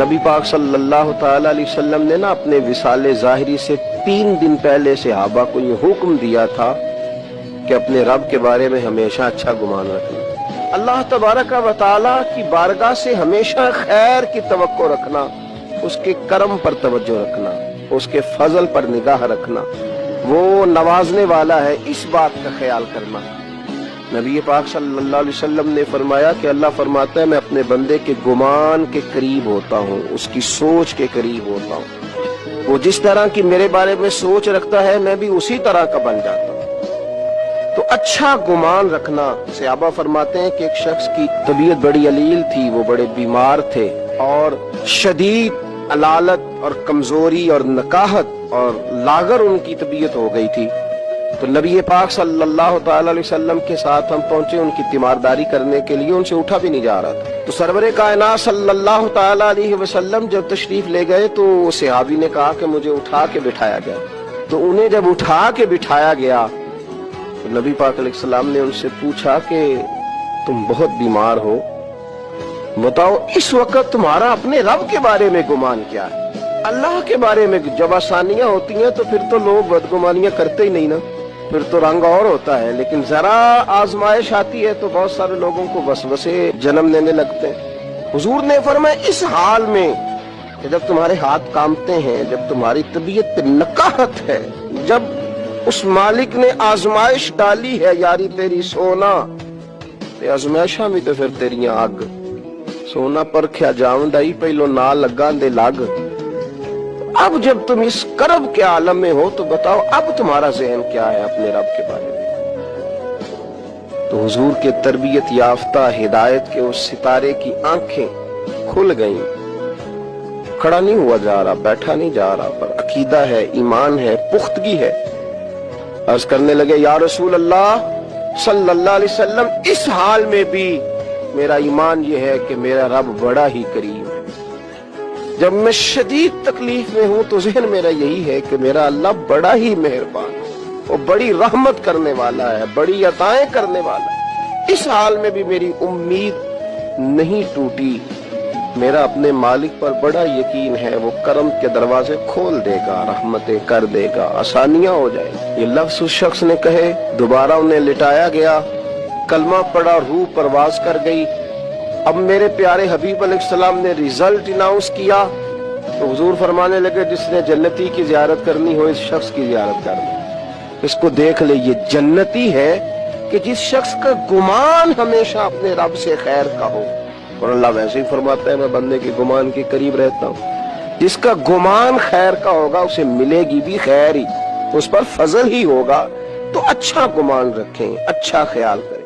नबी पाक सल्लल्लाहु ताला अलैहि वसल्लम ने ना अपने विसाले ज़ाहिरी से 3 दिन पहले सहाबा को ये हुक्म दिया था कि अपने रब के बारे में हमेशा अच्छा गुमान रखना, अल्लाह तबारक व तआला की बारगाह से हमेशा खैर की तवक्को रखना, उसके करम पर तवज्जो रखना, उसके फजल पर निगाह रखना, वो नवाजने वाला है, इस बात का ख्याल करना। नबी पाक सल्लल्लाहु अलैहि वसल्लम ने फरमाया कि अल्लाह फरमाता है मैं अपने बंदे के गुमान के करीब होता हूँ, उसकी सोच के करीब होता हूँ। वो जिस तरह की मेरे बारे में सोच रखता है मैं भी उसी तरह का बन जाता हूँ। तो अच्छा गुमान रखना। सहाबा फरमाते हैं कि एक शख्स की तबीयत बड़ी अलील थी, वो बड़े बीमार थे और शदीद अलालत और कमजोरी और नकाहत और लागर उनकी तबीयत हो गई थी। तो नबी पाक सल्लल्लाहु ताला अलैहि वसल्लम के साथ हम पहुंचे उनकी तीमारदारी करने के लिए, उनसे उठा भी नहीं जा रहा था। तो सरवरे कायनात सल्लल्लाहु ताला अलैहि वसल्लम जब तशरीफ ले गए तो सहाबी ने कहा कि मुझे उठा के बिठाया गया। तो उन्हें जब उठा के बिठाया गया तो नबी पाक अलैहि सलाम ने उनसे पूछा कि तुम बहुत बीमार हो, बताओ इस वक्त तुम्हारा अपने रब के बारे में गुमान क्या है? अल्लाह के बारे में जब आसानियां होती हैं तो फिर तो लोग बदगुमानियां करते ही नहीं ना, फिर तो रंग और होता है। लेकिन जरा आजमाइश आती है तो बहुत सारे लोगों को वसवसे जन्म लेने लगते हैं। हुजूर ने फरमाया इस हाल में कि जब तुम्हारे हाथ कांपते हैं, जब तुम्हारी तबीयत पे नकाहत है, जब उस मालिक ने आजमाइश डाली है यारी तेरी सोना ते आजमाइशा भी तो फिर तेरियां अग, सोना परख्या जावंदाई पहलो ना लगा दे लग। अब जब तुम इस करब के आलम में हो तो बताओ अब तुम्हारा ज़हन क्या है अपने रब के बारे में? तो हुजूर के तरबियत याफ्ता हिदायत के उस सितारे की आंखें खुल गईं। खड़ा नहीं हुआ जा रहा, बैठा नहीं जा रहा, पर अकीदा है, ईमान है, पुख्तगी है। अर्ज करने लगे या रसूल अल्लाह सल्लल्लाहु अलैहि वसल्लम, इस हाल में भी मेरा ईमान ये है कि मेरा रब बड़ा ही करीम है। जब मैं शदीद तकलीफ में हूं तो ज़हन मेरा यही है कि मेरा अल्लाह बड़ा ही मेहरबान है, वो बड़ी रहमत करने वाला है, बड़ी अताएं करने वाला है। इस हाल में भी मेरी उम्मीद नहीं टूटी। मेरा अपने मालिक पर बड़ा यकीन है, वो करम के दरवाजे खोल देगा, रहमतें कर देगा, आसानियां हो जाएगी। ये लफ्ज़ उस शख्स ने कहे, दोबारा उन्हें लिटाया गया, कलमा पड़ा, रूह परवाज कर गई। अब मेरे प्यारे हबीब अलैहिस्सलाम ने रिजल्ट अनाउंस किया तो हुजूर फरमाने लगे जिसने जन्नती की जियारत करनी हो इस शख्स की जियारत कर ले, इसको देख ले, ये जन्नती है कि जिस शख्स का गुमान हमेशा अपने रब से खैर का हो। और अल्लाह वैसे ही फरमाता है मैं बंदे के गुमान के करीब रहता हूँ। जिसका गुमान खैर का होगा उसे मिलेगी भी खैर ही, उस पर फजल ही होगा। तो अच्छा गुमान रखें, अच्छा ख्याल करें।